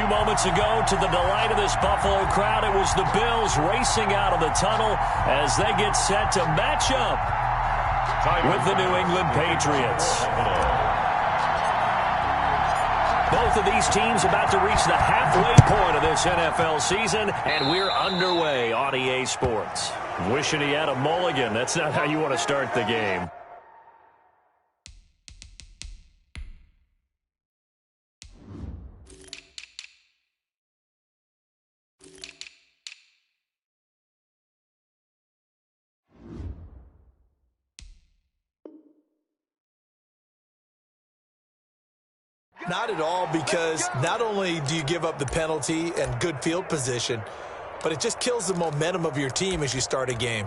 moments ago, to the delight of this Buffalo crowd, it was the Bills racing out of the tunnel as they get set to match up with the New England Patriots. Both of these teams about to reach the halfway point of this NFL season, and we're underway on EA Sports. Wishing he had a mulligan. That's not how you want to start the game. Not at all, because not only do you give up the penalty and good field position, but it just kills the momentum of your team as you start a game.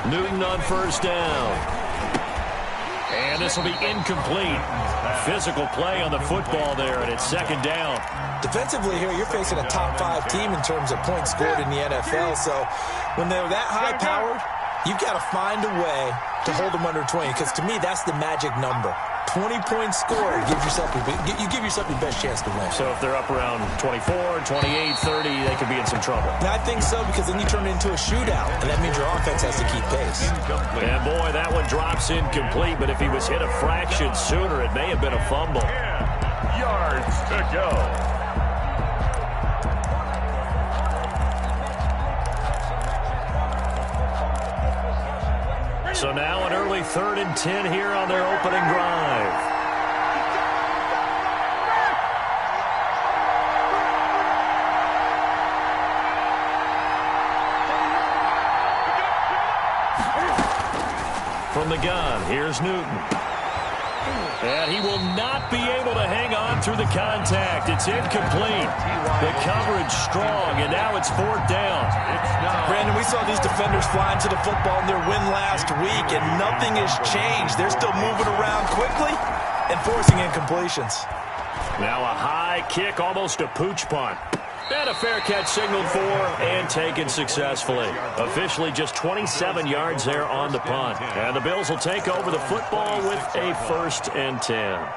Newton on first down. And this will be incomplete. Physical play on the football there, and it's second down. Defensively here, you're facing a top 5 team in terms of points scored in the NFL. So when they're that high-powered, you've got to find a way to hold them under 20, because to me, that's the magic number. 20 points scored, you give yourself your best chance to win. So if they're up around 24, 28, 30, they could be in some trouble. And I think so, because then you turn it into a shootout, and that means your offense has to keep pace. And boy, that one drops incomplete, but if he was hit a fraction sooner, it may have been a fumble. 10 yards to go. So now an early 3rd and 10 here on their opening drive. From the gun, here's Newton. And he will not be able to hang on through the contact. It's incomplete. The coverage strong, and now it's 4th down. Brandon, we saw these defenders flying to the football in their win last week, and nothing has changed. They're still moving around quickly and forcing incompletions. Now a high kick, almost a pooch punt. And a fair catch signaled for and taken successfully. Officially just 27 yards there on the punt. And the Bills will take over the football with a 1st and 10.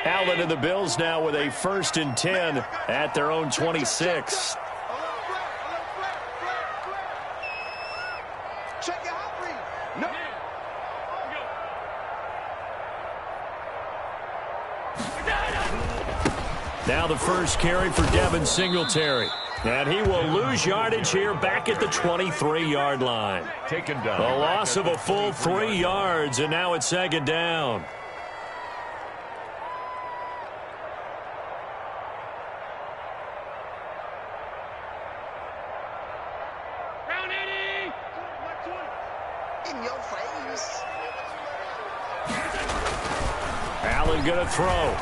Allen and the Bills now with a 1st and 10 at their own 26. Now the first carry for Devin Singletary. And he will lose yardage here back at the 23-yard line. Taken down. A loss of a full 3 yards, and now it's 2nd down. Allen going to throw.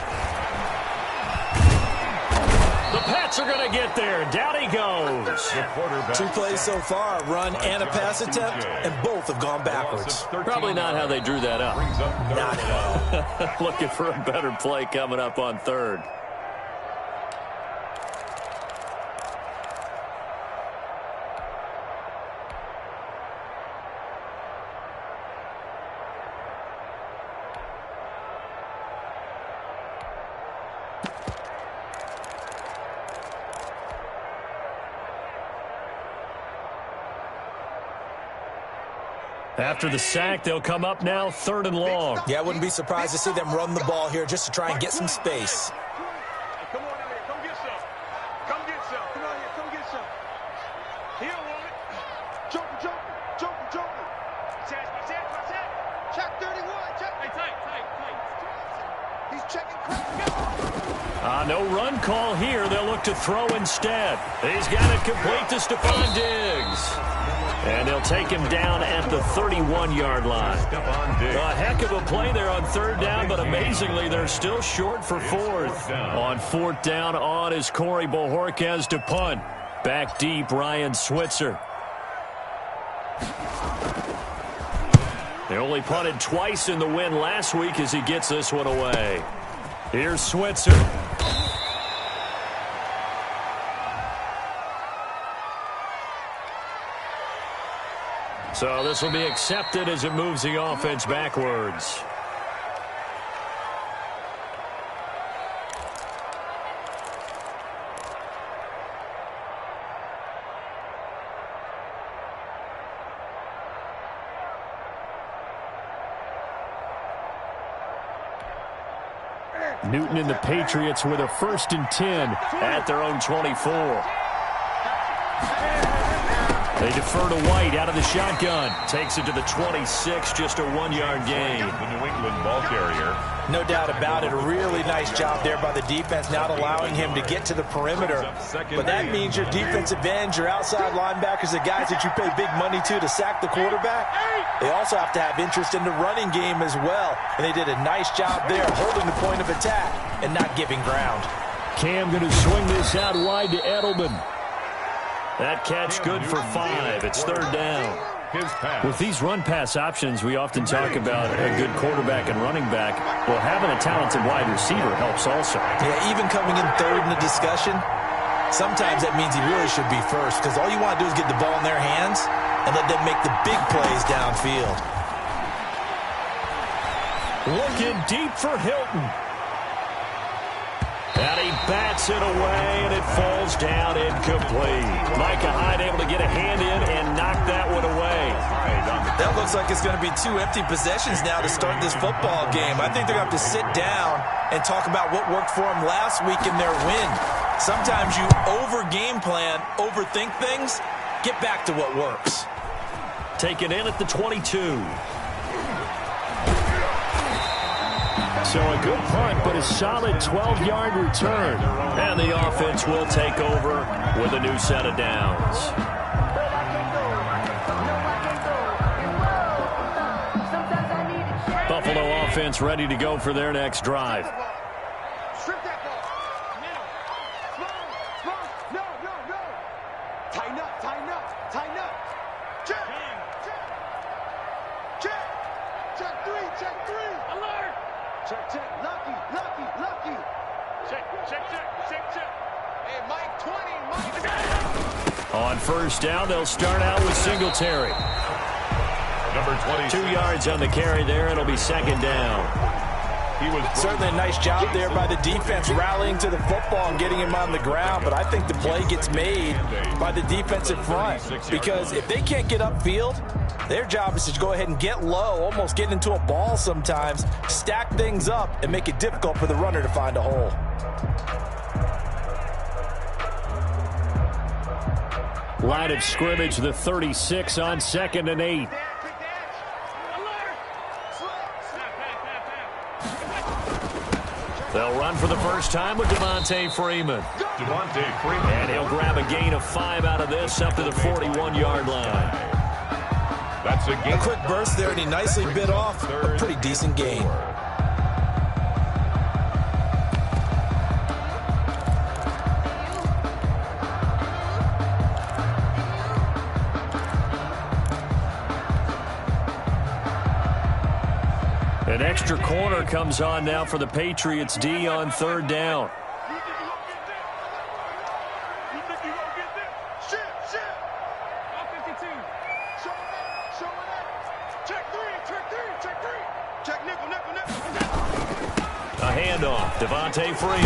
The Pats are going to get there. Down he goes. 2 plays so far, a run and a pass attempt, and both have gone backwards. Probably not how they drew that up. Not at all. Looking for a better play coming up on 3rd. After the sack, they'll come up now 3rd and long. Yeah, I wouldn't be surprised to see them run the ball here just to try and get some space. Come on out here. Come get some. Come get some. Come on here. Come get some. Here, woman. Jump. Check 31. Check. Hey, tight. He's checking. No run call here. They'll look to throw instead. He's got it complete to Stephon Diggs. And they'll take him down at the 31-yard line. A heck of a play there on third down, but amazingly, they're still short for fourth. On fourth down, on is Corey Bojorquez to punt. Back deep, Ryan Switzer. They only punted twice in the win last week as he gets this one away. Here's Switzer. So this will be accepted as it moves the offense backwards. Newton and the Patriots with a 1st and 10 at their own 24. They defer to White out of the shotgun. Takes it to the 26, just a 1-yard gain. The New England ball carrier. No doubt about it. A really nice job there by the defense, not allowing him to get to the perimeter. But that means your defensive ends, your outside linebackers, the guys that you pay big money to sack the quarterback, they also have to have interest in the running game as well. And they did a nice job there holding the point of attack and not giving ground. Cam going to swing this out wide to Edelman. That catch good for 5. It's third down. With these run-pass options, we often talk about a good quarterback and running back. Well, having a talented wide receiver helps also. Yeah, even coming in third in the discussion, sometimes that means he really should be first, because all you want to do is get the ball in their hands and let them make the big plays downfield. Looking deep for Hilton. And he bats it away, and it falls down incomplete. Micah Hyde able to get a hand in and knock that one away. That looks like it's going to be 2 empty possessions now to start this football game. I think they're going to have to sit down and talk about what worked for them last week in their win. Sometimes you over-game plan, overthink things, get back to what works. Taken in at the 22. So a good punt, but a solid 12-yard return. And the offense will take over with a new set of downs. Buffalo offense ready to go for their next drive. Strip that ball. Small. No. Tighten up. Check 3. Alert. Check. Lucky. Check. Hey, Mike 20. On first down, they'll start out with Singletary. Number 22. 2 yards on the carry there. It'll be second down. He was certainly a nice job there by the defense rallying to the football and getting him on the ground, but I think the play gets made by the defensive front, because if they can't get upfield, their job is to go ahead and get low, almost get into a ball sometimes, stack things up, and make it difficult for the runner to find a hole. Line of scrimmage, the 36 on 2nd and 8. They'll run for the first time with Devontae Freeman. And he'll grab a gain of 5 out of this up to the 41-yard line. That's a quick burst there, and he nicely bit off a pretty decent gain. An extra corner comes on now for the Patriots D on third down. A handoff, Devontae Freeman.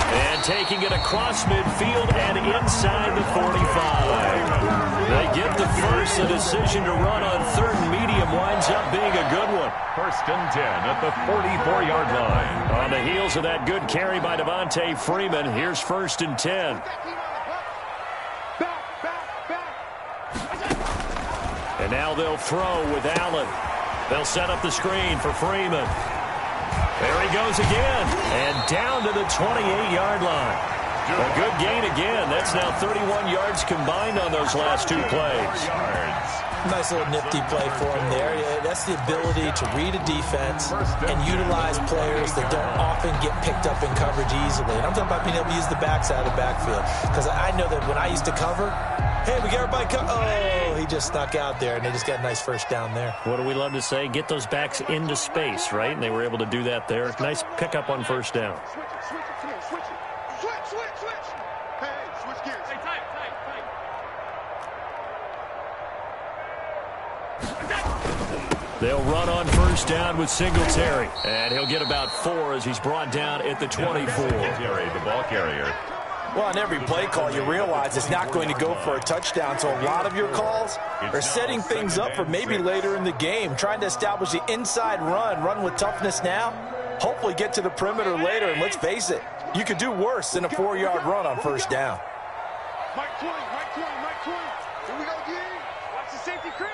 And taking it across midfield and inside the 45. They get the first. The decision to run on third and medium winds up being a good one. 1st and 10 at the 44-yard line. On the heels of that good carry by Devontae Freeman, here's 1st and 10. And now they'll throw with Allen. They'll set up the screen for Freeman. There he goes again. And down to the 28-yard line. A good gain again. That's now 31 yards combined on those last two plays. Nice little nifty play for him there. Yeah, that's the ability to read a defense and utilize players that don't often get picked up in coverage easily. And I'm talking about being able to use the backside of the backfield. Because I know that when I used to cover, hey, we got everybody oh, he just snuck out there, and they just got a nice first down there. What do we love to say? Get those backs into space, right? And they were able to do that there. Nice pickup on first down. Switch. Hey, switch gears. Hey, tight. They'll run on first down with Singletary. And he'll get about 4 as he's brought down at the 24. Singletary, the ball carrier. Well, on every play call, you realize it's not going to go for a touchdown. So a lot of your calls are setting things up for maybe later in the game, trying to establish the inside run with toughness now, hopefully get to the perimeter later. And let's face it, you could do worse than a 4-yard run on first down. Mike 20. Here we go, D. Watch the safety creep.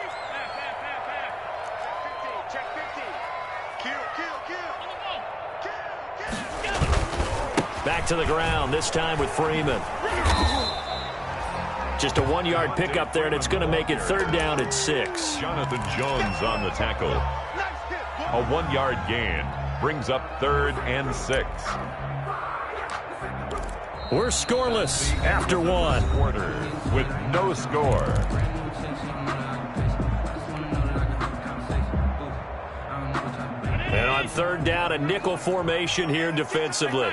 Check 50. Kill. Back to the ground, this time with Freeman. Just a 1-yard pickup there, and it's going to make it third down at 6. Jonathan Jones on the tackle. A 1-yard gain brings up 3rd and 6. We're scoreless after 1. Quarter with no score. And on third down, a nickel formation here defensively.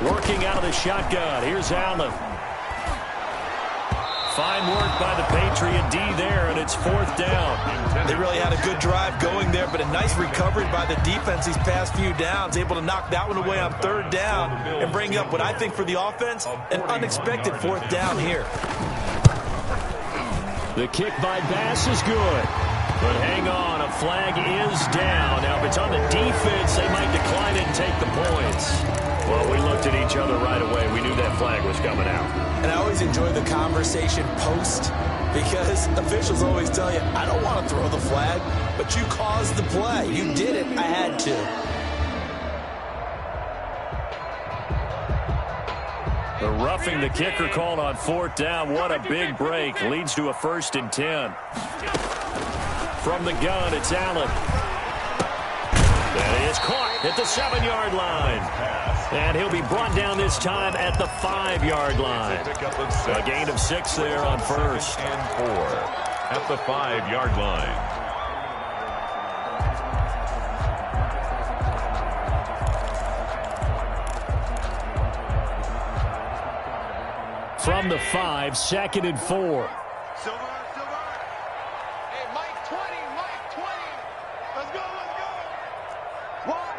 Working out of the shotgun. Here's Allen. Fine work by the Patriot D there, and it's 4th down. They really had a good drive going there, but a nice recovery by the defense these past few downs, able to knock that one away on 3rd down and bring up what I think for the offense, an unexpected 4th down here. The kick by Bass is good. But hang on, a flag is down. Now, if it's on the defense, they might decline it and take the points. Well, we looked at each other right away. We knew that flag was coming out. And I always enjoy the conversation post because officials always tell you, I don't want to throw the flag, but you caused the play. You did it. I had to. The roughing the kicker called on 4th down. What a big break. Leads to a 1st and 10. From the gun, it's Allen. That is caught at the 7-yard line. And he'll be brought down this time at the 5-yard line. A gain of 6 there on 1st. And 4 at the 5-yard line. From the 5, 2nd and 4. Silver. Hey, Mike 20. Let's go. Wide.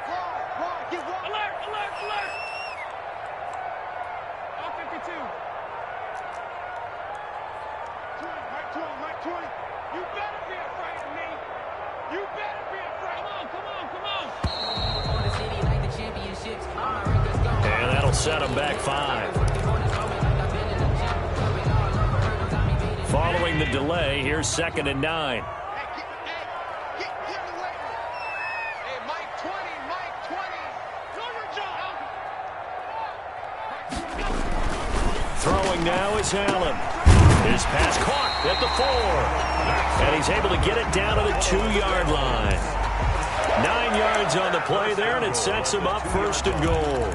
Get wide. Alert. All 52. 20. You better be afraid of me. Come on. And that'll set him back 5. Following the delay, here's 2nd and 9. Get away. Hey, Mike 20. Throwing now is Allen. His pass caught at the 4. And he's able to get it down to the 2-yard line. 9 yards on the play there, and it sets him up 1st and goal.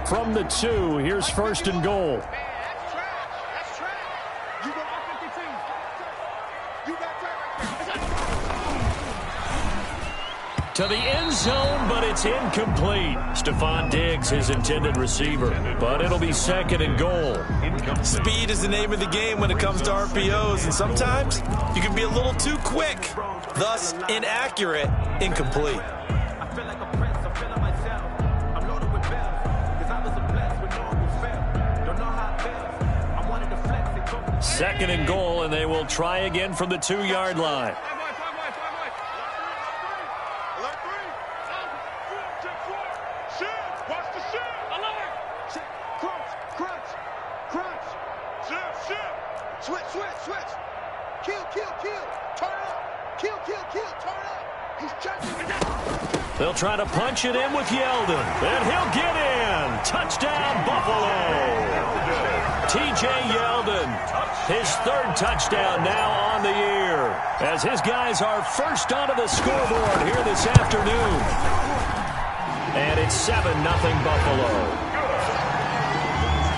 From the 2, here's 1st and goal. That's trash. You go all 52. You got trash. to the end zone, but it's incomplete. Stephon Diggs, his intended receiver, but it'll be 2nd and goal. Speed is the name of the game when it comes to RPOs, and sometimes you can be a little too quick, thus inaccurate, incomplete. 2nd and goal, and they will try again from the 2-yard line. They'll try to punch it in with Yeldon, and he'll get in. Touchdown, Buffalo. T.J. Yeldon, his 3rd touchdown now on the year, as his guys are first onto the scoreboard here this afternoon. And it's 7-0 Buffalo.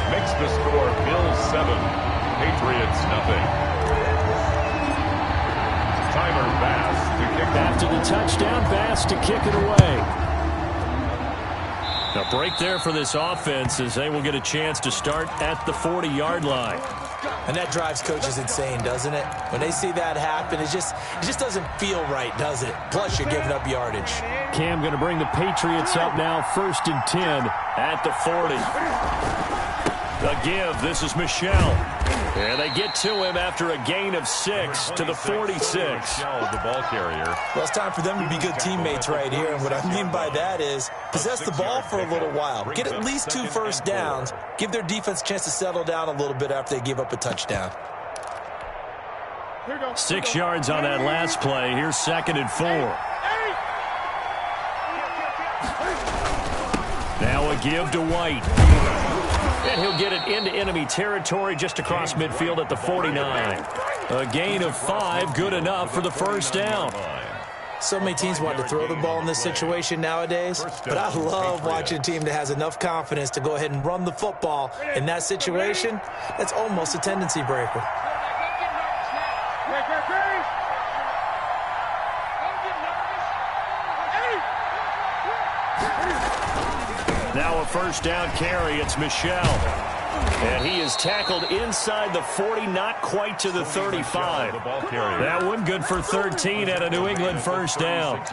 Makes the score Bills 7, Patriots nothing. Tyler Bass to kick after the touchdown. Bass to kick it away. A break there for this offense as they will get a chance to start at the 40-yard line. And that drives coaches insane, doesn't it? When they see that happen, it just doesn't feel right, does it? Plus, you're giving up yardage. Cam going to bring the Patriots up now, 1st and 10 at the 40. The give, this is Michelle. And they get to him after a gain of 6 to the 46. The ball carrier. Well, it's time for them to be good teammates right here. And what I mean by that is possess the ball for a little while. Get at least 2 first downs. Give their defense a chance to settle down a little bit after they give up a touchdown. 6 yards on that last play. Here's 2nd and 4. Now a give to White. And he'll get it into enemy territory just across midfield at the 49. A gain of 5, good enough for the 1st down. So many teams want to throw the ball in this situation nowadays, but I love watching a team that has enough confidence to go ahead and run the football. In that situation, that's almost a tendency breaker. Now a 1st down carry. It's Michelle. And he is tackled inside the 40, not quite to the 35. That one good for 13 at a New England 1st down.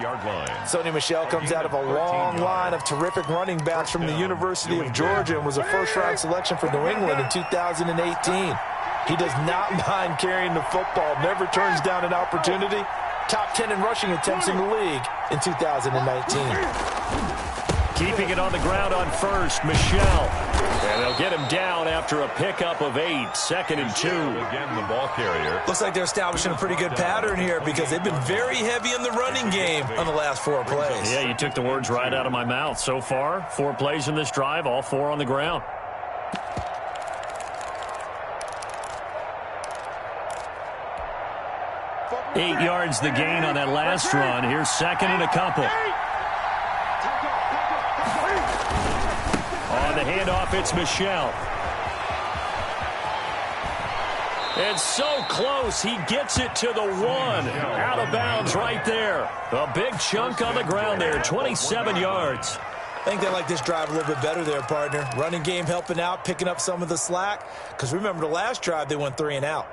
Sony Michel comes out of a long line of terrific running backs from the University of Georgia and was a 1st-round selection for New England in 2018. He does not mind carrying the football, never turns down an opportunity. Top 10 in rushing attempts in the league in 2019. Keeping it on the ground on 1st, Michelle. And they'll get him down after a pickup of 8, 2nd and 2. Again, the ball carrier. Looks like they're establishing a pretty good pattern here because they've been very heavy in the running game on the last 4 plays. Yeah, you took the words right out of my mouth. So far, 4 plays in this drive, all 4 on the ground. Eight yards the gain on that last run. Here's 2nd and a couple. On the handoff, it's Michelle. And so close, he gets it to the 1. Out of bounds right there. A big chunk on the ground there, 27 yards. I think they like this drive a little bit better there, partner. Running game helping out, picking up some of the slack. Because remember, the last drive, they went 3 and out.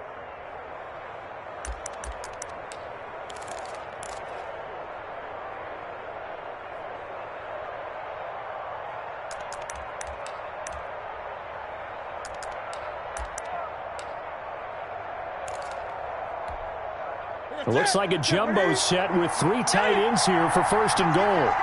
It looks like a jumbo set with 3 tight ends here for 1st and goal.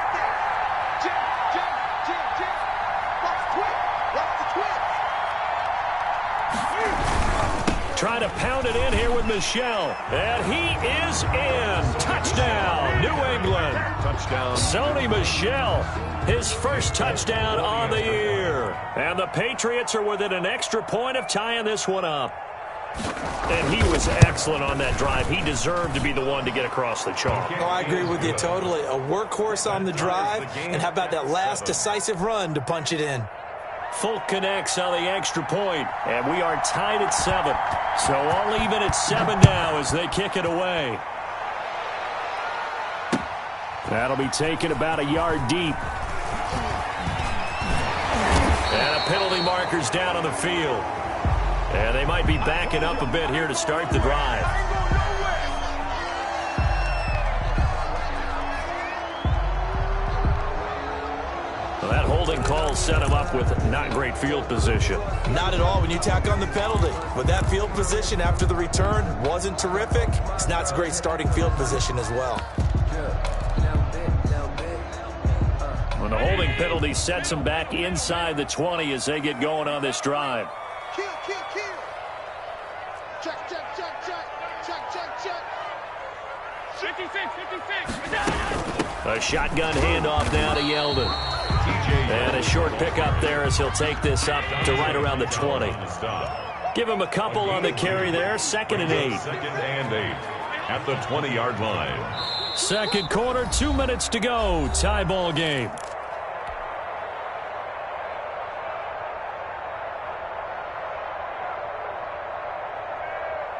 Trying to pound it in here with Michelle. And he is in. Touchdown, New England. Touchdown. Sony Michel, his 1st touchdown on the year. And the Patriots are within an extra point of tying this one up. And he was excellent on that drive. He deserved to be the one to get across the chalk. Oh, I agree with you totally. A workhorse on the drive. And how about that last decisive run to punch it in? Folk connects on the extra point, and we are tied at 7. So all even at 7 now as they kick it away. That'll be taken about a yard deep. And a penalty marker's down on the field. And they might be backing up a bit here to start the drive. Well, that holding call set him up with not great field position. Not at all when you tack on the penalty. But that field position after the return wasn't terrific. It's not a great starting field position as well. When the holding penalty sets them back inside the 20 as they get going on this drive. Kill. Check. 56. A shotgun handoff now to Yeldon. And a short pickup there as he'll take this up to right around the 20. Give him a couple on the carry there. 2nd and 8. 2nd and 8 at the 20-yard line. Second quarter, 2 minutes to go. Tie ball game.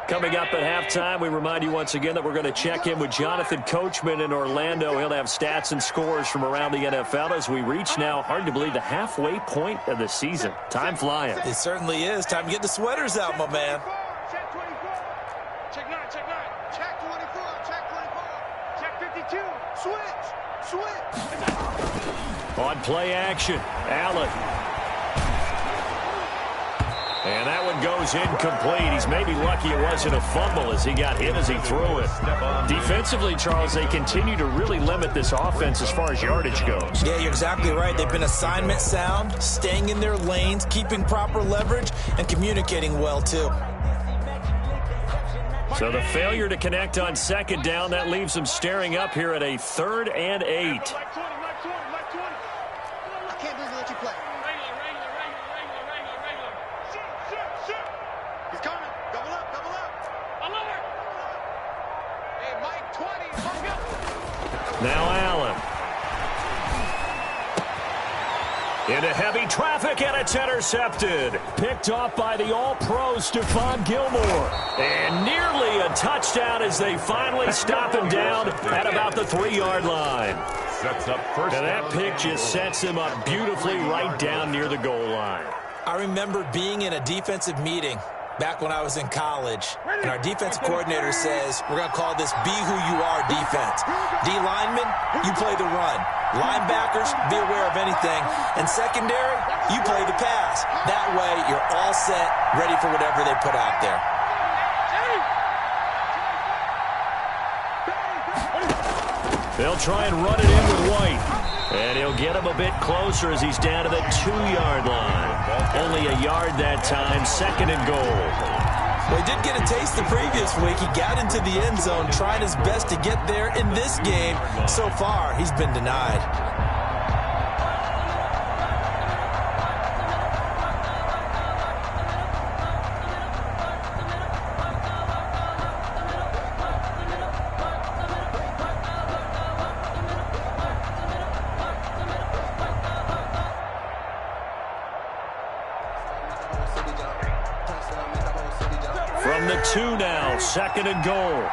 Coming up at halftime, we remind you once again that we're going to check in with Jonathan Coachman in Orlando. He'll have stats and scores from around the NFL as we reach now, hard to believe, the halfway point of the season. Time flying. It certainly is. Time to get the sweaters out, my man. Check 24. Check 9. Check 24. Check 52. Switch. On play action, Allen. And that one goes incomplete. He's maybe lucky it wasn't a fumble as he got hit as he threw it. Defensively, Charles, they continue to really limit this offense as far as yardage goes. Yeah, you're exactly right. They've been assignment sound, staying in their lanes, keeping proper leverage, and communicating well, too. So the failure to connect on 2nd down, that leaves them staring up here at a 3rd and 8. I can't believe they let you play. He's coming. Double up. Alert. Hey, Mike, 20. Hurry up. Now Allen. Into heavy traffic, and it's intercepted. Picked off by the All-Pro Stephon Gilmore. And nearly a touchdown as they finally stop him down at about the 3-yard line. Sets up first. And that pick just sets him up beautifully right down near the goal line. I remember being in a defensive meeting back when I was in college, and our defensive coordinator says, we're going to call this be who you are defense. D linemen, you play the run. Linebackers, be aware of anything. And secondary, you play the pass. That way, you're all set, ready for whatever they put out there. They'll try and run it in with White. And he'll get him a bit closer as he's down to the 2-yard line. Only a yard that time, 2nd and goal. Well, he did get a taste the previous week. He got into the end zone, trying his best to get there in this game. So far, he's been denied. From the 2 now, 2nd and goal.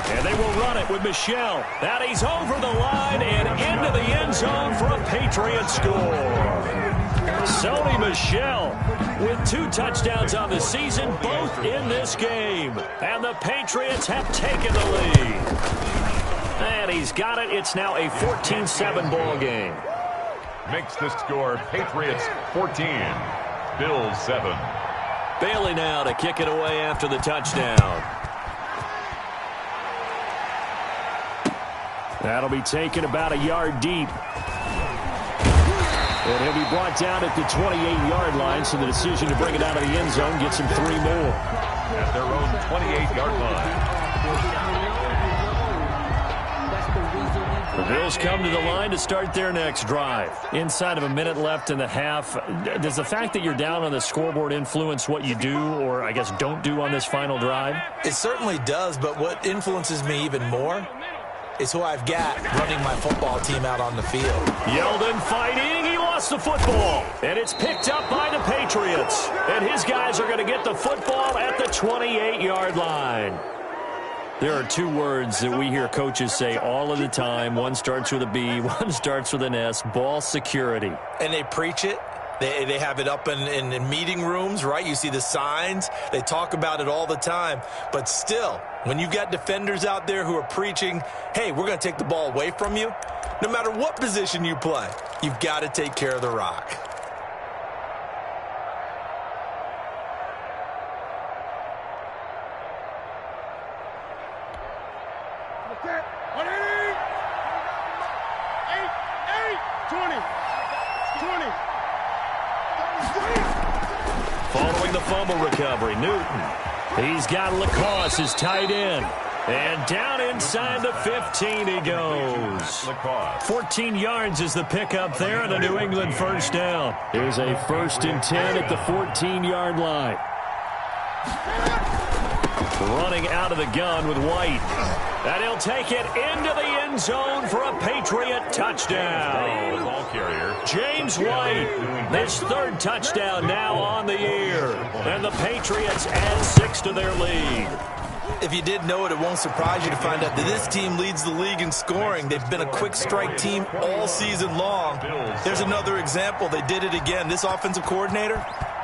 And they will run it with Michel. That he's over the line and into the end zone for a Patriot score. Sony Michel with 2 touchdowns on the season, both in this game. And the Patriots have taken the lead. And he's got it. It's now a 14-7 ball game. Makes the score Patriots 14, Bills 7. Bailey now to kick it away after the touchdown. That'll be taken about a yard deep. And he'll be brought down at the 28-yard line, so the decision to bring it out of the end zone gets him 3 more. At their own 28-yard line. The Bills come to the line to start their next drive. Inside of a minute left in the half, does the fact that you're down on the scoreboard influence what you do or, I guess, don't do on this final drive? It certainly does, but what influences me even more is who I've got running my football team out on the field. Yeldon fighting. He lost the football. And it's picked up by the Patriots. And his guys are going to get the football at the 28-yard line. There are two words that we hear coaches say all of the time. One starts with a B, one starts with an S, ball security. And they preach it. They have it up in meeting rooms, right? You see the signs. They talk about it all the time. But still, when you've got defenders out there who are preaching, hey, we're going to take the ball away from you, no matter what position you play, you've got to take care of the rock. Following the fumble recovery, Newton. He's got Lacoste, his tight end. And down inside the 15 he goes. 14 yards is the pickup there and a New England first down. Here's a 1st and 10 at the 14-yard line. Running out of the gun with White. And he'll take it into the end zone for a Patriot touchdown. James White, his 3rd touchdown now on the year. And the Patriots add 6 to their lead. If you didn't know it, it won't surprise you to find out that this team leads the league in scoring. They've been a quick strike team all season long. There's another example. They did it again. This offensive coordinator,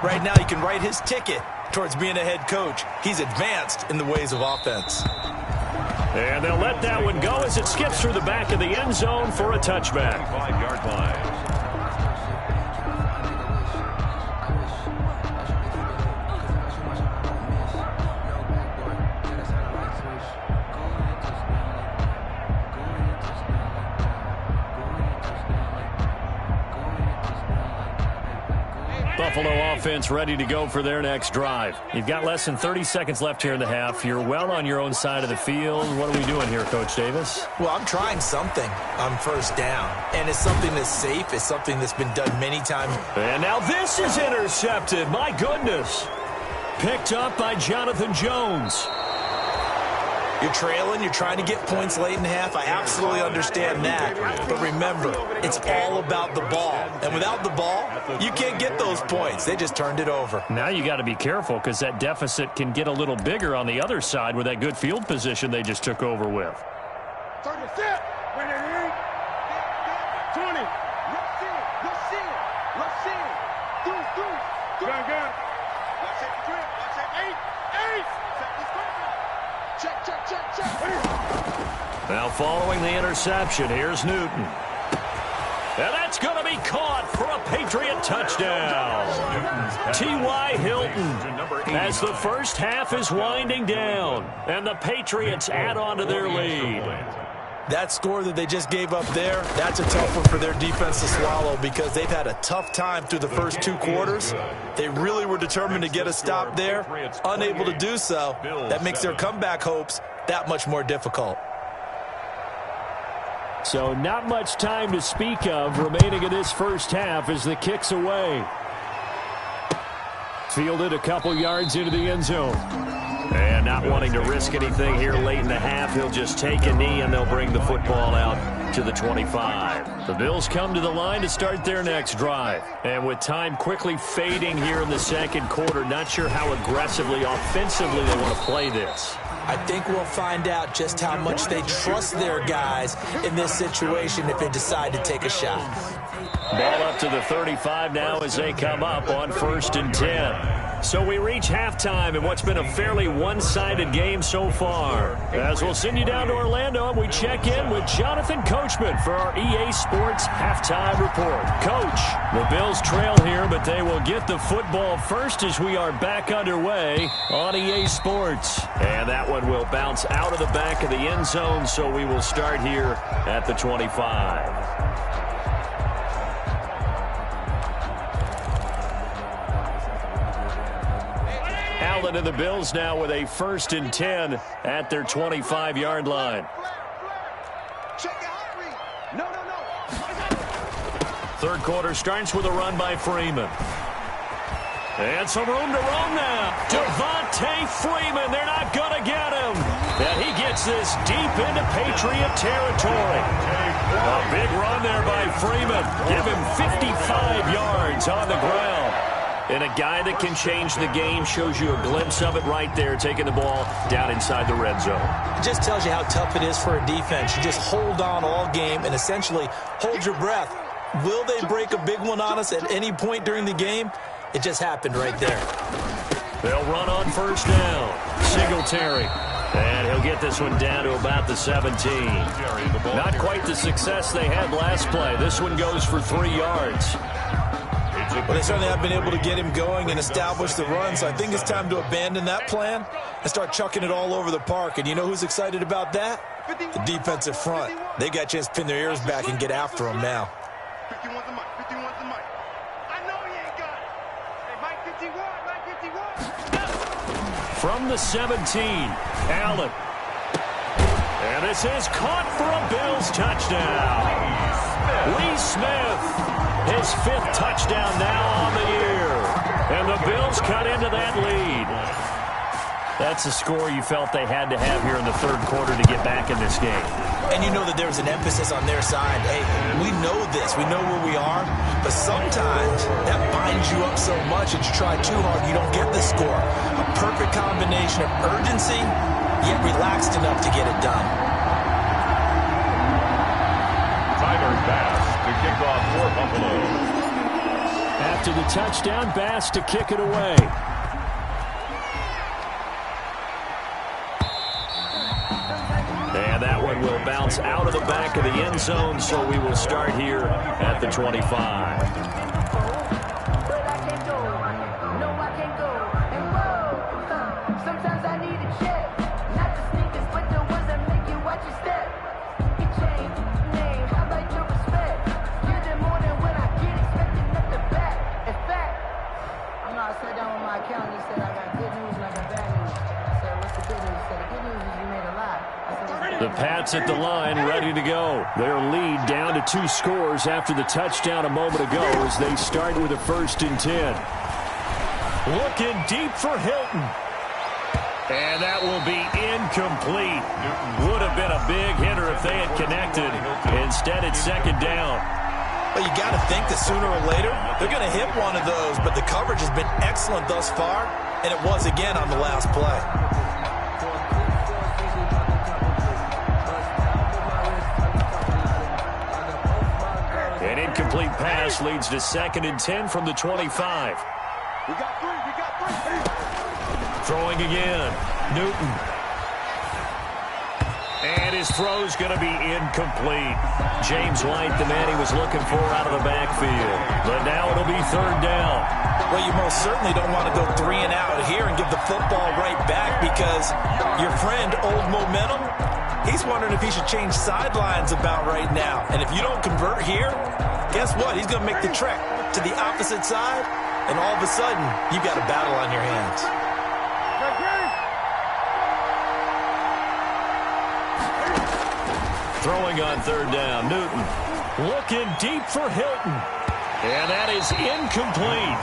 right now he can write his ticket towards being a head coach. He's advanced in the ways of offense. And they'll let that one go as it skips through the back of the end zone for a touchback. 5-yard line. Buffalo offense ready to go for their next drive. You've got less than 30 seconds left here in the half. You're well on your own side of the field. What are we doing here, Coach Davis? Well, I'm trying something on first down, and it's something that's safe. It's something that's been done many times. And now this is intercepted. My goodness. Picked up by Jonathan Jones. You're trailing. You're trying to get points late in the half. I absolutely understand that. But remember, it's all about the ball. And without the ball, you can't get those points. They just turned it over. Now you got to be careful because that deficit can get a little bigger on the other side with that good field position they just took over with. 20. Let's see it. Let's see it. Through. Let's hit the grip. Let's hit 8. Check. Now following the interception, here's Newton. And that's going to be caught for a Patriot touchdown. T.Y. Hilton as the first half is winding down. And the Patriots add on to their lead. That score that they just gave up there, that's a tough one for their defense to swallow because they've had a tough time through the first 2 quarters. They really were determined to get a stop there, unable to do so. That makes their comeback hopes that much more difficult. So not much time to speak of remaining in this first half as the kick's away. Fielded a couple yards into the end zone. And not wanting to risk anything here late in the half, he'll just take a knee and they'll bring the football out to the 25. The Bills come to the line to start their next drive. And with time quickly fading here in the second quarter, not sure how aggressively, offensively they want to play this. I think we'll find out just how much they trust their guys in this situation if they decide to take a shot. Ball up to the 35 now as they come up on 1st and 10. So we reach halftime in what's been a fairly one-sided game so far. As we'll send you down to Orlando and we check in with Jonathan Coachman for our EA Sports Halftime Report. Coach, the Bills trail here, but they will get the football first as we are back underway on EA Sports. And that one will bounce out of the back of the end zone, so we will start here at the 25. Allen and the Bills now with a 1st and 10 at their 25-yard line. Third quarter starts with a run by Freeman. And some room to roam now. Devontae Freeman, they're not going to get him. And he gets this deep into Patriot territory. A big run there by Freeman. Give him 55 yards on the ground. And a guy that can change the game shows you a glimpse of it right there, taking the ball down inside the red zone. It just tells you how tough it is for a defense. You just hold on all game and essentially hold your breath. Will they break a big one on us at any point during the game? It just happened right there. They'll run on first down. Singletary. And he'll get this one down to about the 17. Not quite the success they had last play. This one goes for 3 yards. Well, they certainly have been able to get him going and establish the run, so I think it's time to abandon that plan and start chucking it all over the park. And you know who's excited about that? The defensive front. They got a chance to pin their ears back and get after him now. 51's the mic. 51's the mic. I know he ain't got it. Hey, Mike 51. Mike 51. From the 17, Allen. And this is caught for a Bills touchdown. Lee Smith. His 5th touchdown now on the year. And the Bills cut into that lead. That's a score you felt they had to have here in the 3rd quarter to get back in this game. And you know that there was an emphasis on their side. Hey, we know this. We know where we are. But sometimes that binds you up so much that you try too hard, you don't get the score. A perfect combination of urgency, yet relaxed enough to get it done. Tyler Bass to kick off for Buffalo. After the touchdown, Bass to kick it away. And that one will bounce out of the back of the end zone, so we will start here at the 25. The Pats at the line, ready to go. Their lead down to 2 scores after the touchdown a moment ago as they start with a 1st and 10. Looking deep for Hilton. And that will be incomplete. Would have been a big hitter if they had connected. Instead, it's 2nd down. Well, you got to think that sooner or later they're going to hit one of those, but the coverage has been excellent thus far, and it was again on the last play. An incomplete pass leads to 2nd and 10 from the 25. We got 3. Throwing again. Newton. And his throw's going to be incomplete. James White, the man he was looking for out of the backfield. But now it'll be 3rd down. Well, you most certainly don't want to go 3 and out here and give the football right back because your friend, Old Momentum, he's wondering if he should change sidelines about right now. And if you don't convert here, guess what? He's going to make the trek to the opposite side, and all of a sudden, you've got a battle on your hands. Throwing on 3rd down, Newton. Looking deep for Hilton. And that is incomplete.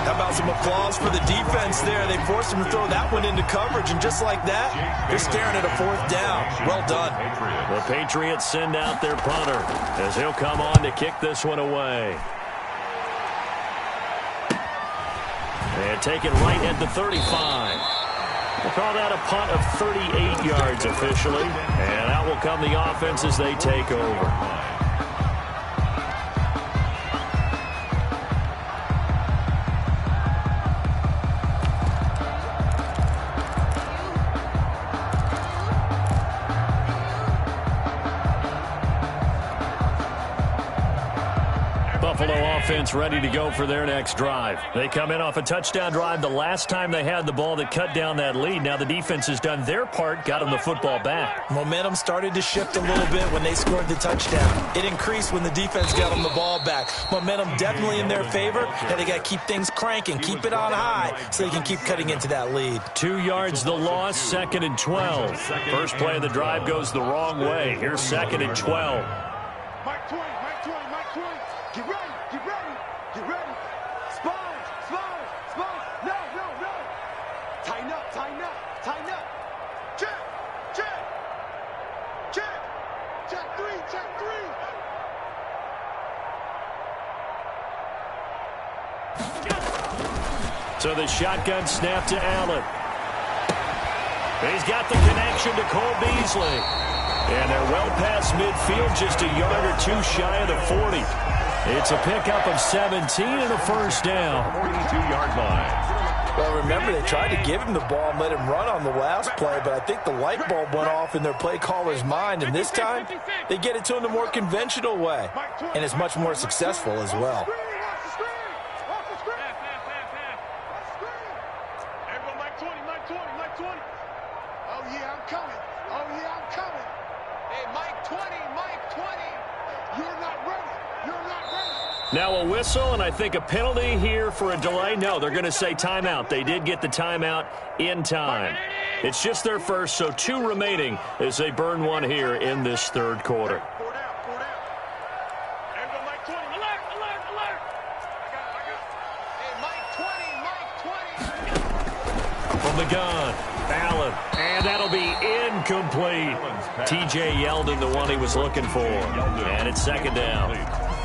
How about some applause for the defense there? They forced him to throw that one into coverage, and just like that, they're staring at a 4th down. Well done. The Patriots send out their punter as he'll come on to kick this one away. And take it right at the 35. We'll call that a punt of 38 yards officially. And out will come the offense as they take over. Buffalo offense ready to go for their next drive. They come in off a touchdown drive the last time they had the ball that cut down that lead. Now the defense has done their part, got them the football back. Momentum started to shift a little bit when they scored the touchdown. It increased when the defense got them the ball back. Momentum definitely in their favor. Now they got to keep things cranking, keep it on high so they can keep cutting into that lead. 2 yards the loss, 2nd and 12. First play of the drive goes the wrong way. Here's 2nd and 12. Mike 20. Get ready. Sponge. No. Tighten up. Check. Check 3. with a shotgun snap to Allen. He's got the connection to Cole Beasley. And they're well past midfield, just a yard or two shy of the 40. It's a pickup of 17 and a first down. 42-yard line. Well, remember, they tried to give him the ball and let him run on the last play, but I think the light bulb went off in their play caller's mind, and this time they get it to him the more conventional way, and it's much more successful as well. Now a whistle, and I think a penalty here for a delay. No, they're going to say timeout. They did get the timeout in time. It's just their first, so 2 remaining as they burn one here in this third quarter. From the gun, Allen, and that'll be incomplete. T.J. Yeldon, the one he was looking for, and it's second down.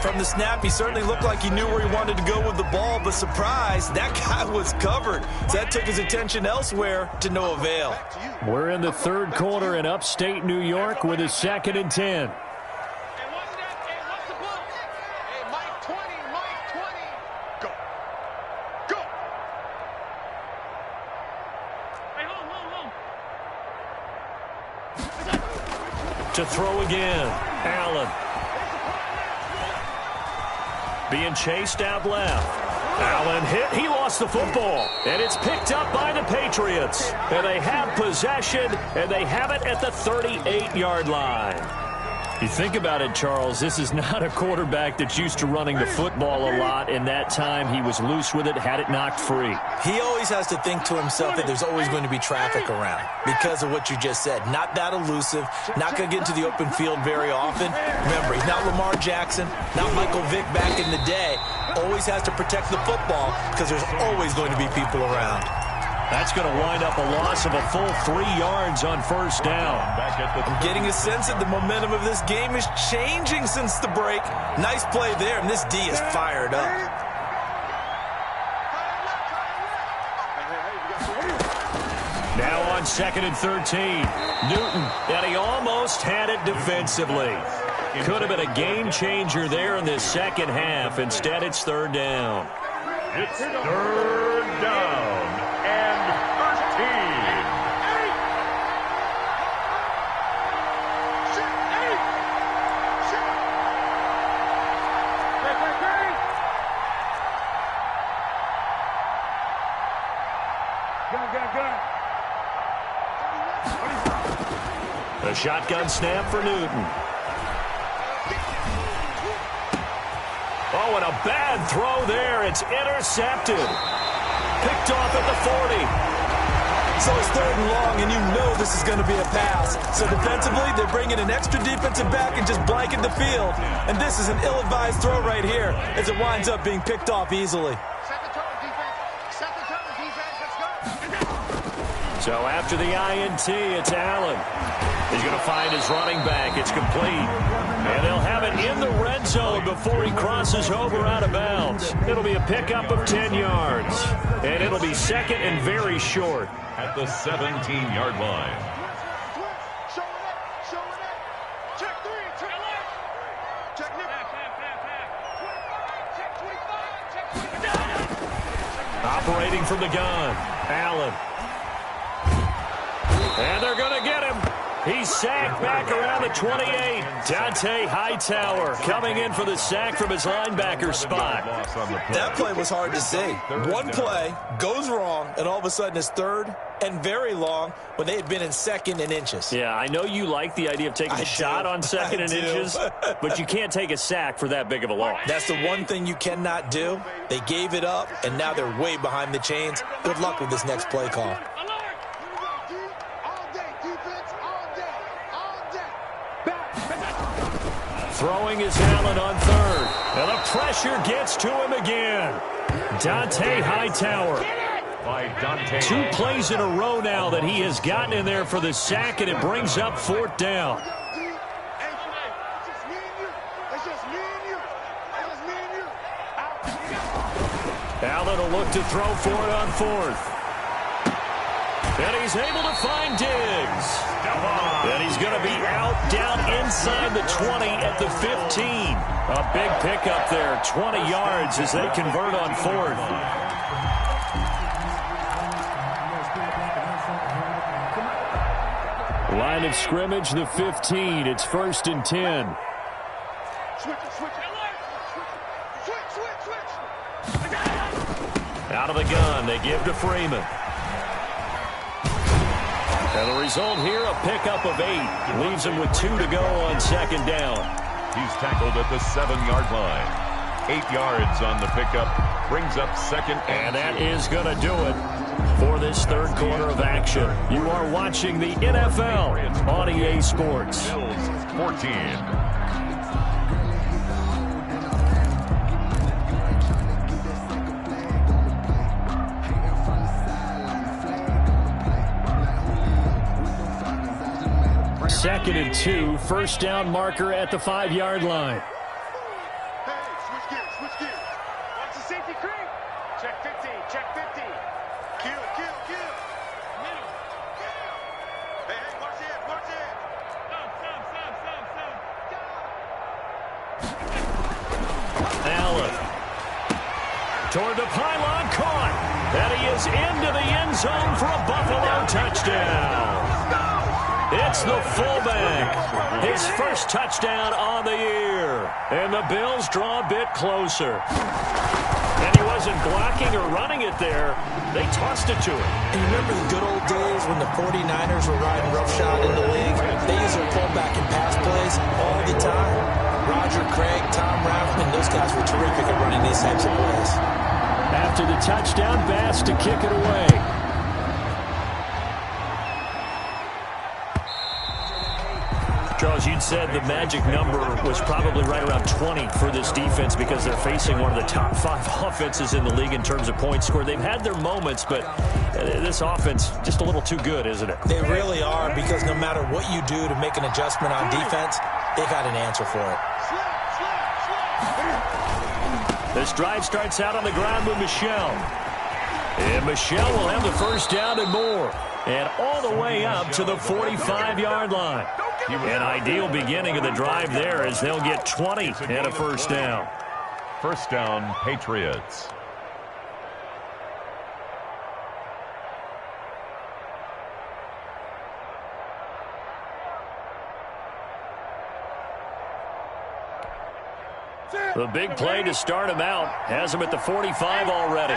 From the snap, he certainly looked like he knew where he wanted to go with the ball, but surprise, that guy was covered. So that took his attention elsewhere to no avail. We're in the third quarter in upstate New York with a 2nd and 10. To throw again, Allen. Being chased out left. Allen hit. He lost the football. And it's picked up by the Patriots. And they have possession, and they have it at the 38-yard line. You think about it, Charles, this is not a quarterback that's used to running the football a lot. In that time, he was loose with it, had it knocked free. He always has to think to himself that there's always going to be traffic around because of what you just said. Not that elusive, not going to get into the open field very often. Remember, he's not Lamar Jackson, not Michael Vick back in the day. Always has to protect the football because there's always going to be people around. That's going to wind up a loss of a full 3 yards on first down. I'm getting a sense that the momentum of this game is changing since the break. Nice play there, and this D is fired up. Now on 2nd and 13. Newton, and he almost had it defensively. Could have been a game changer there in this second half. Instead, it's 3rd down. It's 3rd down. And 13. A shotgun snap for Newton. Oh, and a bad throw there. It's intercepted. Picked off at the 40. So it's 3rd and long, and you know this is going to be a pass. So defensively, they're bringing an extra defensive back and just blanket the field. And this is an ill-advised throw right here as it winds up being picked off easily. So after the INT, it's Allen. He's going to find his running back. It's complete. And they'll have it in the red zone before he crosses over out of bounds. It'll be a pickup of 10 yards. And it'll be 2nd and very short. At the 17-yard line. Operating from the gun, Allen. And they're going to get him. He's sacked back around the 28. Dante Hightower coming in for the sack from his linebacker spot. That play was hard to see. One play goes wrong, and all of a sudden it's 3rd and very long when they had been in 2nd and inches. Yeah, I know you like the idea of taking a shot on 2nd and inches, but you can't take a sack for that big of a loss. That's the one thing you cannot do. They gave it up, and now they're way behind the chains. Good luck with this next play call. Throwing is Allen on 3rd. And the pressure gets to him again. Dante Hightower. 2 plays in a row now that he has gotten in there for the sack, and it brings up 4th down. Allen They'll look to throw for it on fourth. And he's able to find Diggs. And he's going to be out down inside the 20 at the 15. A big pickup there, 20 yards as they convert on fourth. Line of scrimmage, the 15. It's 1st and 10. Out of the gun, they give to Freeman. And the result here, a pickup of 8. Leaves him with 2 to go on 2nd down. He's tackled at the 7-yard line. 8 yards on the pickup. Brings up 2nd and that is going to do it for this 3rd quarter of action. You are watching the NFL on EA Sports. Bills 14. Second and 2, 1st down marker at the 5-yard line. Hey, switch gears, switch gears. Watch the safety creep. Check 50, check 50. Kill, kill, kill. Middle, kill. Hey, watch it, watch it. Allen. Toward the pylon, caught. And he is into the end zone for a Buffalo touchdown. It's the fullback. His first touchdown on the year. And the Bills draw a bit closer. And he wasn't blocking or running it there. They tossed it to him. And you remember the good old days when the 49ers were riding roughshod in the league? They used their fullback in pass plays all the time. Roger Craig, Tom Rathman, those guys were terrific at running these types of plays. After the touchdown, Bass to kick it away. Charles, you'd said the magic number was probably right around 20 for this defense because they're facing one of the top 5 offenses in the league in terms of points scored. They've had their moments, but this offense just a little too good, isn't it? They really are, because no matter what you do to make an adjustment on defense, they've got an answer for it. This drive starts out on the ground with Michelle. And Michelle will have the 1st down and more. And all the way up to the 45-yard line. An ideal beginning of the drive there as they'll get 20 and a 1st down. 1st down, Patriots. The big play to start him out has him at the 45 already.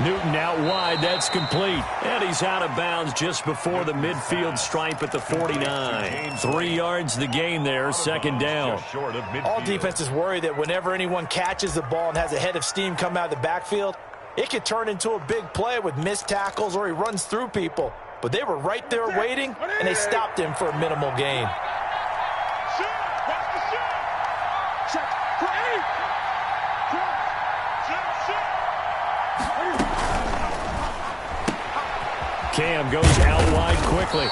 Newton out wide, that's complete. And he's out of bounds just before the midfield stripe at the 49. 3 yards the gain there, 2nd down. All defenses worry that whenever anyone catches the ball and has a head of steam come out of the backfield, it could turn into a big play with missed tackles or he runs through people. But they were right there waiting, and they stopped him for a minimal gain. Cam goes out wide quickly,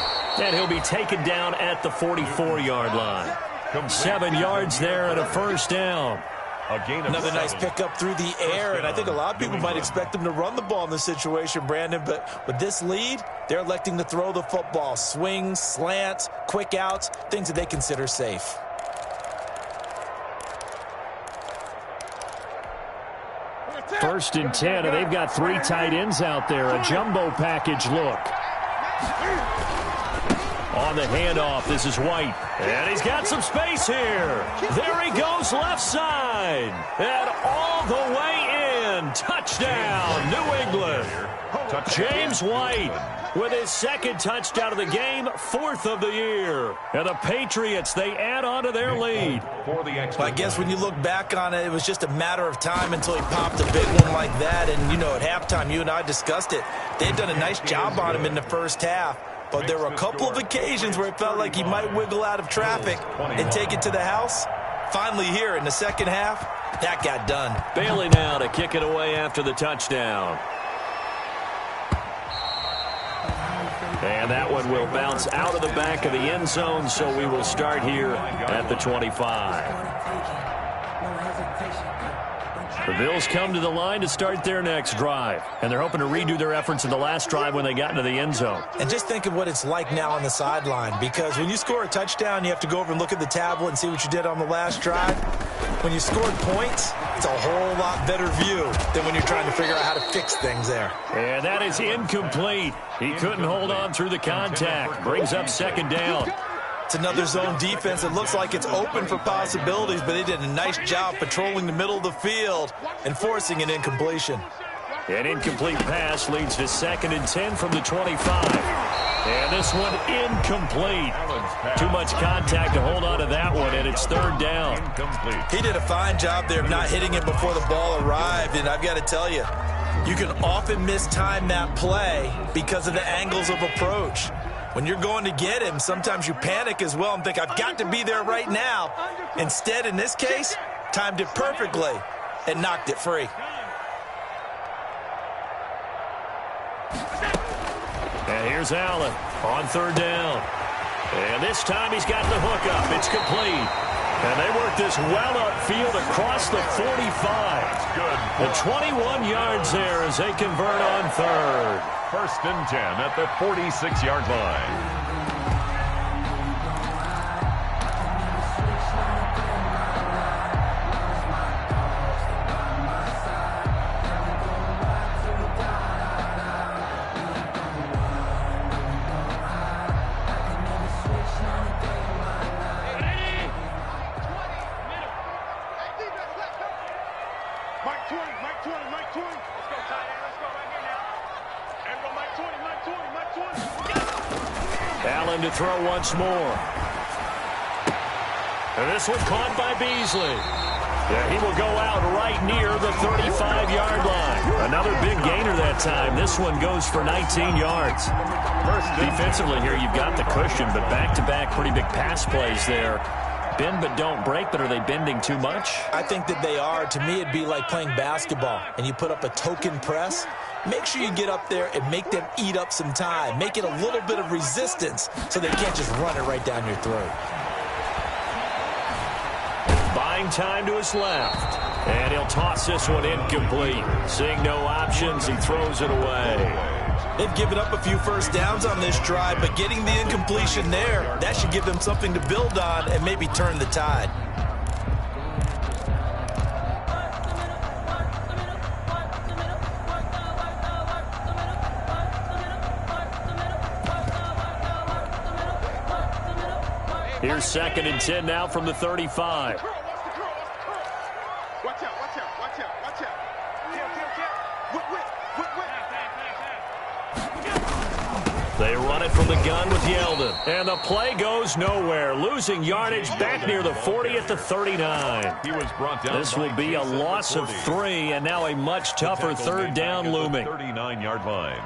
and he'll be taken down at the 44-yard line. 7 yards there and a 1st down. Another nice pickup through the air, and I think a lot of people might expect them to run the ball in this situation, Brandon, but with this lead, they're electing to throw the football. Swings, slants, quick outs, things that they consider safe. First and 10, and they've got 3 tight ends out there. A jumbo package look. On the handoff, this is White. And he's got some space here. There he goes left side. And all the way in. Touchdown, New England. James White with his 2nd touchdown of the game, 4th of the year. And the Patriots, they add on to their lead. Well, I guess when you look back on it, it was just a matter of time until he popped a big one like that. And, you know, at halftime, you and I discussed it. They'd done a nice job on him in the 1st half. But there were a couple of occasions where it felt like he might wiggle out of traffic and take it to the house. Finally here in the 2nd half, that got done. Bailey now to kick it away after the touchdown. And that one will bounce out of the back of the end zone, so we will start here at the 25. The Bills come to the line to start their next drive, and they're hoping to redo their efforts in the last drive when they got into the end zone. And just think of what it's like now on the sideline, because when you score a touchdown, you have to go over and look at the tablet and see what you did on the last drive. When you scored points, it's a whole lot better view than when you're trying to figure out how to fix things there. And that is incomplete. He couldn't hold on through the contact. Brings up second down. It's another zone defense. It looks like it's open for possibilities, but they did a nice job patrolling the middle of the field and forcing an incompletion. An incomplete pass leads to 2nd and 10 from the 25. And this one incomplete. Too much contact to hold on to that one, and it's 3rd down. He did a fine job there of not hitting it before the ball arrived, and I've got to tell you, you can often mistime that play because of the angles of approach. When you're going to get him, sometimes you panic as well and think, I've got to be there right now. Instead, in this case, timed it perfectly and knocked it free. And here's Allen on 3rd down. And this time he's got the hook up. It's complete. And they work this well upfield across the 45. Good. The 21 yards there as they convert on 3rd. 1st and 10 at the 46-yard line. Allen to throw once more. And this one caught by Beasley. Yeah, he will go out right near the 35-yard line. Another big gainer that time. This one goes for 19 yards. Defensively here, you've got the cushion, but back-to-back pretty big pass plays there. Bend but don't break, but are they bending too much? I think that they are. To me, it'd be like playing basketball, and you put up a token press. Make sure you get up there and make them eat up some time. Make it a little bit of resistance so they can't just run it right down your throat. Buying time to his left. And he'll toss this one incomplete. Seeing no options, he throws it away. They've given up a few first downs on this drive, but getting the incompletion there, that should give them something to build on and maybe turn the tide. Here's 2nd and 10 now from the 35. Watch out, watch out, watch out, watch out. They run it from the gun with Yeldon. And the play goes nowhere. Losing yardage back near the 40 at the 39. He was brought down. This will be a loss of 3, and now a much tougher 3rd down looming. 39-yard line.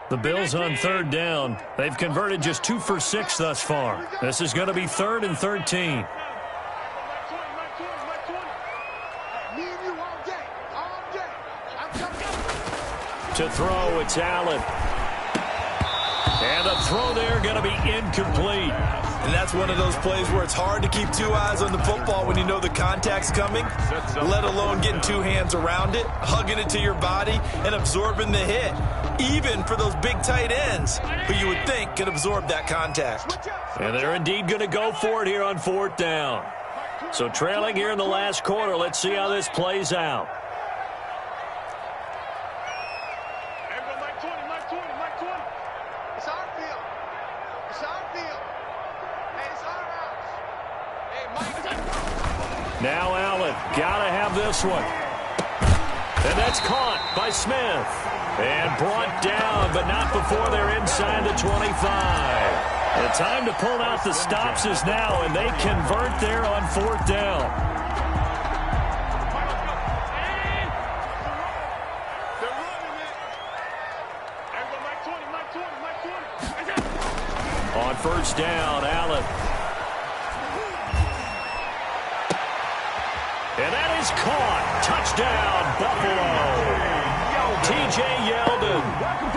The Bills on 3rd down. They've converted just 2 for 6 thus far. This is going to be 3rd and 13. To throw, it's Allen. And the throw there going to be incomplete. And that's one of those plays where it's hard to keep 2 eyes on the football when you know the contact's coming, let alone getting 2 hands around it, hugging it to your body, and absorbing the hit. Even for those big tight ends who you would think could absorb that contact. And they're indeed going to go for it here on 4th down. So trailing here in the last quarter, let's see how this plays out. Now Allen, gotta have this one. And that's caught by Smith. And brought down, but not before they're inside the 25. The time to pull out the stops is now, and they convert there on 4th down. On 1st down, Allen. And that is caught. Touchdown, Buffalo. T.J. Yeldon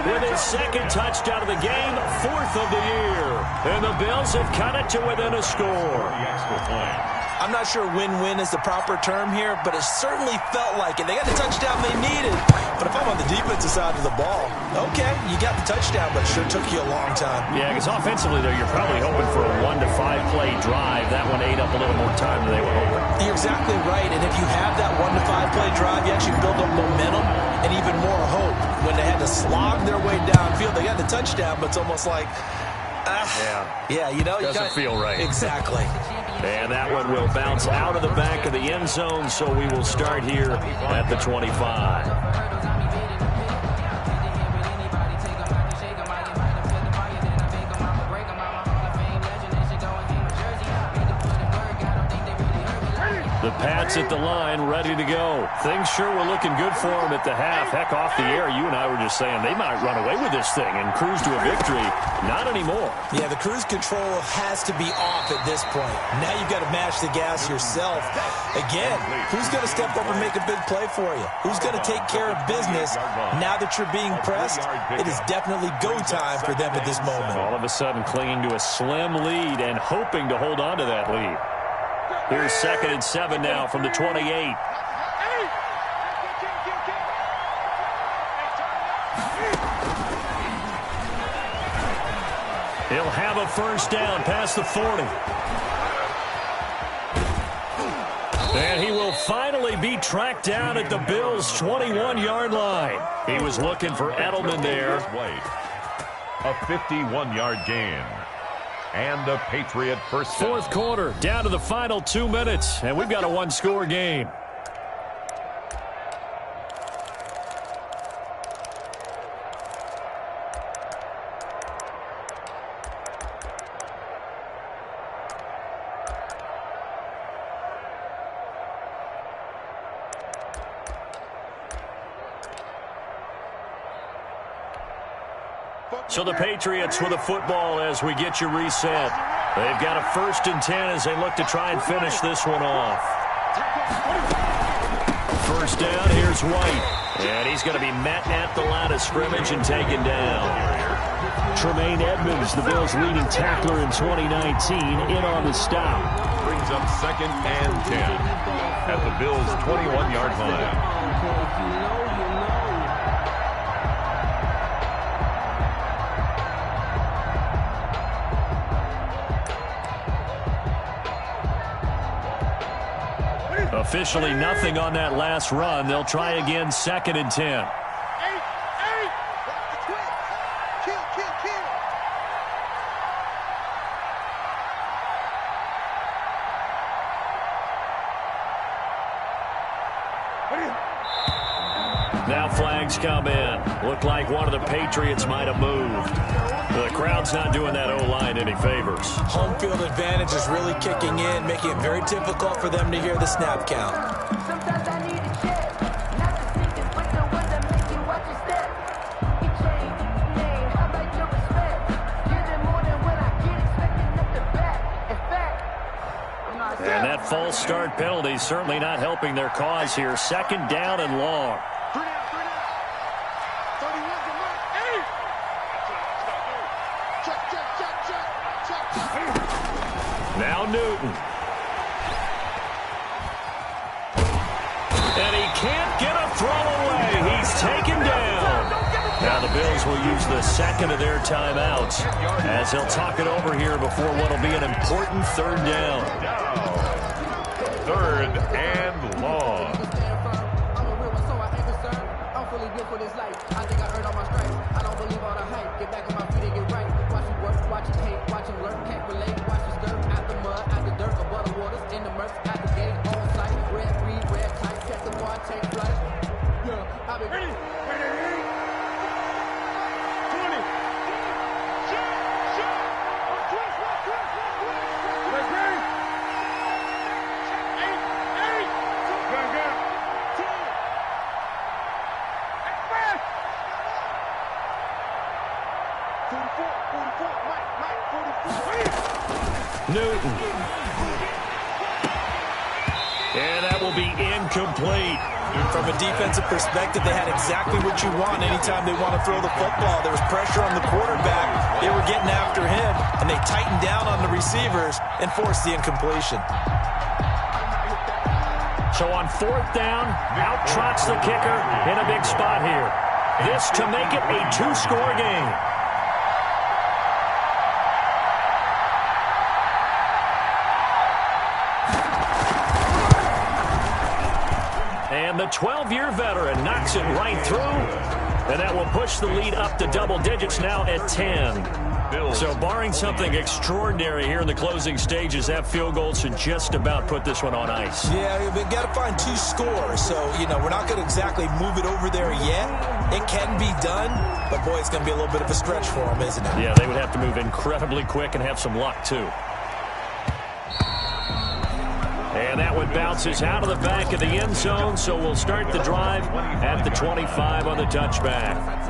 with his second touchdown of the game, 4th of the year. And the Bills have cut it to within a score. I'm not sure win-win is the proper term here, but it certainly felt like it. They got the touchdown they needed. But if I'm on the defensive side of the ball, okay, you got the touchdown, but it sure took you a long time. Yeah, because offensively, though, you're probably hoping for a 1 to 5 play drive. That one ate up a little more time than they were hoping. You're exactly right. And if you have that 1 to 5 play drive, you actually build up momentum and even more hope. When they had to slog their way downfield, they got the touchdown, but it's almost like, yeah, you know, doesn't feel right. Exactly. And that one will bounce out of the back of the end zone, so we will start here at the 25. The Pats at the line, ready to go. Things sure were looking good for them at the half. Heck, off the air, you and I were just saying they might run away with this thing and cruise to a victory. Not anymore. Yeah, the cruise control has to be off at this point. Now you've got to mash the gas yourself. Again, who's going to step up and make a big play for you? Who's going to take care of business now that you're being pressed? It is definitely go time for them at this moment. All of a sudden clinging to a slim lead and hoping to hold on to that lead. Here's 2nd and 7 now from the 28. He'll have a first down past the 40. And he will finally be tracked down at the Bills' 21-yard line. He was looking for Edelman there. A 51-yard gain. And the Patriot first down. 4th quarter, down to the final 2 minutes, and we've got a one-score game. So the Patriots with a football as we get you reset. They've got a 1st and 10 as they look to try and finish this one off. First down, here's White. And he's going to be met at the line of scrimmage and taken down. Tremaine Edmonds, the Bills' leading tackler in 2019, in on the stop. Brings up 2nd and 10 at the Bills' 21-yard line. Officially nothing on that last run. They'll try again, 2nd and 10. Now flags come in. Look like one of the Patriots might have moved. The crowd's not doing that O-line any favors. Home field advantage is really kicking in, making it very difficult for them to hear the snap count. And that false start penalty is certainly not helping their cause here. 2nd down and long. Now Newton. And he can't get a throw away. He's taken down. Now the Bills will use the 2nd of their timeouts as they'll talk it over here before what will be an important 3rd down. 3rd and long. Newton. And that will be incomplete. From a defensive perspective, they had exactly what you want anytime they want to throw the football. There was pressure on the quarterback. They were getting after him, and they tightened down on the receivers and forced the incompletion. So on 4th down, out trots the kicker in a big spot here. This to make it a 2-score game. And the 12-year veteran knocks it right through. And that will push the lead up to double digits now at 10. So barring something extraordinary here in the closing stages, that field goal should just about put this one on ice. Yeah, we've got to find 2 scores. So, we're not going to exactly move it over there yet. It can be done, but, boy, it's going to be a little bit of a stretch for them, isn't it? Yeah, they would have to move incredibly quick and have some luck, too. And that one bounces out of the back of the end zone, so we'll start the drive at the 25 on the touchback.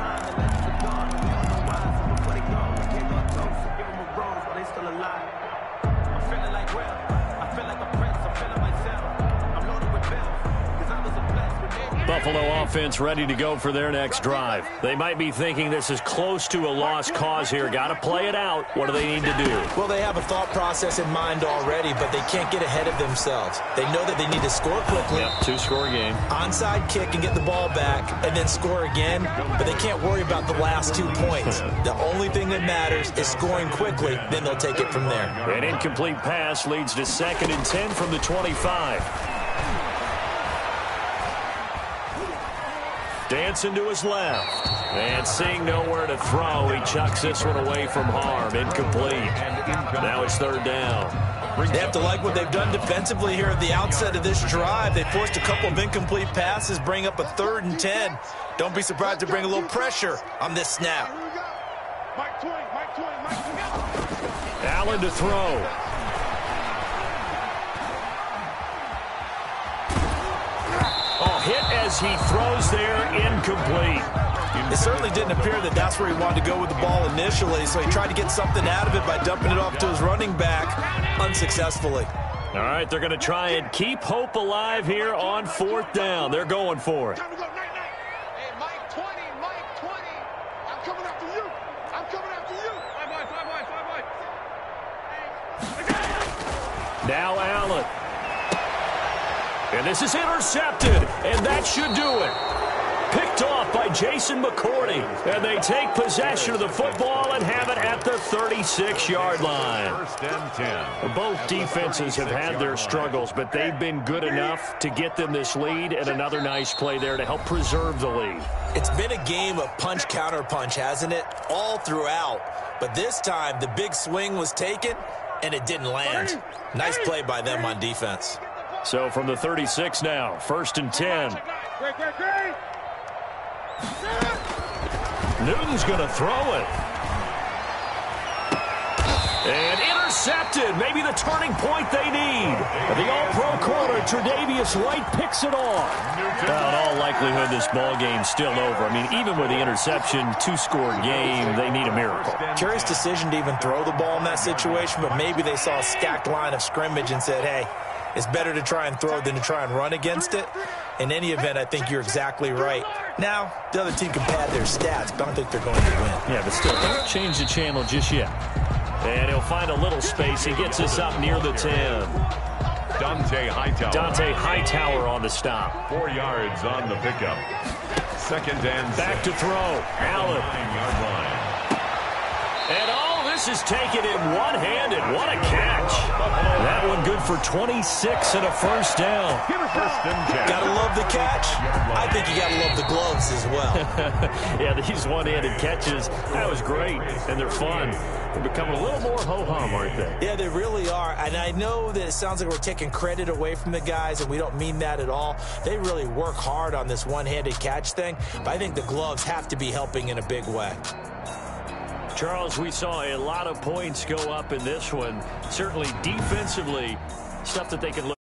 Buffalo offense ready to go for their next drive. They might be thinking this is close to a lost cause here. Got to play it out. What do they need to do? Well, they have a thought process in mind already, but they can't get ahead of themselves. They know that they need to score quickly. Yep, 2-score game. Onside kick and get the ball back and then score again, but they can't worry about the last 2 points. The only thing that matters is scoring quickly, then they'll take it from there. An incomplete pass leads to 2nd and 10 from the 25. Dancing to his left. And seeing nowhere to throw, he chucks this one away from harm. Incomplete. Now it's 3rd down. They have to like what they've done defensively here at the outset of this drive. They forced a couple of incomplete passes, bring up a 3rd and 10. Don't be surprised to bring a little pressure on this snap. Allen to throw. Hit as he throws there, incomplete. It certainly didn't appear that that's where he wanted to go with the ball initially, so he tried to get something out of it by dumping it off to his running back unsuccessfully. All right, they're going to try and keep hope alive here on 4th down. They're going for it. Hey, Mike 20, Mike 20. I'm coming after you. I'm coming after you. Now Allen. And this is intercepted, and that should do it. Picked off by Jason McCourty, and they take possession of the football and have it at the 36-yard line. 1st and 10. Both defenses have had their struggles, but they've been good enough to get them this lead, and another nice play there to help preserve the lead. It's been a game of punch-counter-punch, hasn't it? All throughout. But this time, the big swing was taken, and it didn't land. Nice play by them on defense. So from the 36 now, 1st and 10. Newton's going to throw it. And intercepted. Maybe the turning point they need. The all-pro corner, Tre'Davious White, picks it off. Well, in all likelihood, this ball game's still over. I mean, even with the interception, 2-score game, they need a miracle. Curious decision to even throw the ball in that situation, but maybe they saw a stacked line of scrimmage and said, hey, it's better to try and throw than to try and run against it. In any event, I think you're exactly right. Now, the other team can pad their stats, but I don't think they're going to win. Yeah, but still, don't change the channel just yet. And he'll find a little space. He gets us up near the 10. Dante Hightower on the stop. 4 yards on the pickup. 2nd and 6. Back to throw. Allen. 9-yard line. And all this is taken in one-handed. What a catch. That one good for 26 and a 1st down. 1st and 10. Gotta love the catch. I think you gotta love the gloves as well. Yeah, these one-handed catches, that was great, and they're fun. They're becoming a little more ho-hum, aren't they? Yeah, they really are. And I know that it sounds like we're taking credit away from the guys, and we don't mean that at all. They really work hard on this one-handed catch thing, but I think the gloves have to be helping in a big way. Charles, we saw a lot of points go up in this one. Certainly defensively, stuff that they can look